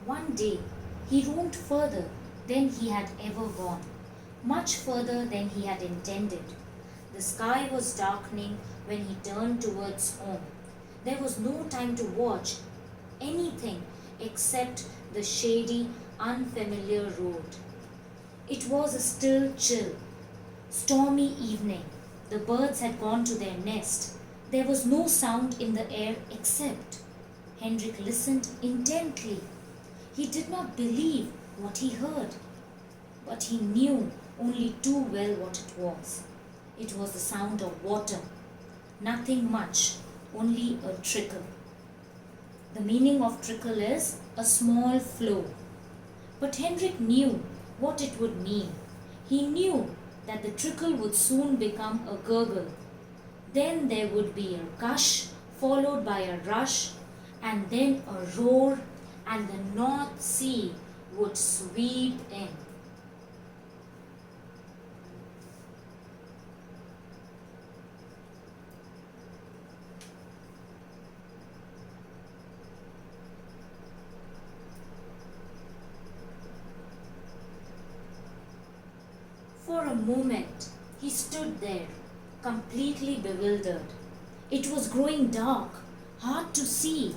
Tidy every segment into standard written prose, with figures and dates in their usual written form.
One day, he roamed further than he had ever gone, much further than he had intended. The sky was darkening when he turned towards home. There was no time to watch anything except the shady, unfamiliar road. It was a still, chill, stormy evening. The birds had gone to their nest. There was no sound in the air except. Hendrik listened intently. He did not believe what he heard, but he knew only too well what it was. It was the sound of water. Nothing much, only a trickle. The meaning of trickle is a small flow. But Hendrik knew what it would mean. He knew that the trickle would soon become a gurgle. Then there would be a gush, followed by a rush, and then a roar, and the North Sea would sweep in. For a moment, he stood there, completely bewildered. It was growing dark, hard to see,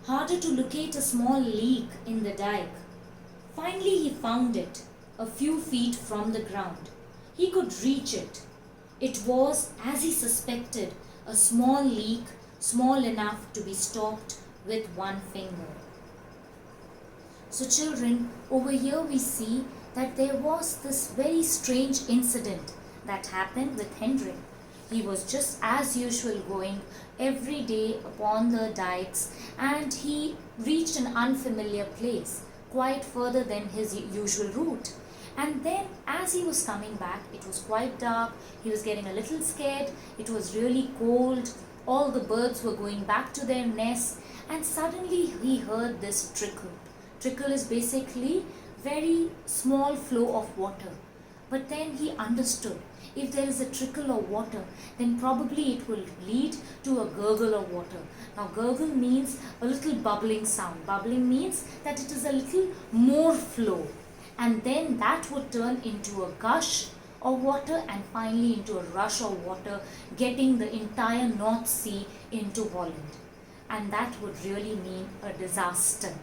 harder to locate a small leak in the dike. Finally, he found it, a few feet from the ground. He could reach it. It was, as he suspected, a small leak, small enough to be stopped with one finger. So children, over here we see that there was this very strange incident that happened with Hendrik. He was just as usual going every day upon the dikes, and he reached an unfamiliar place, quite further than his usual route. And then as he was coming back, it was quite dark, he was getting a little scared, it was really cold, all the birds were going back to their nests, and suddenly he heard this trickle. Trickle is basically very small flow of water. But then he understood, if there is a trickle of water, then probably it will lead to a gurgle of water. Now gurgle means a little bubbling sound. Bubbling means that it is a little more flow. And then that would turn into a gush of water and finally into a rush of water, getting the entire North Sea into Holland. And that would really mean a disaster.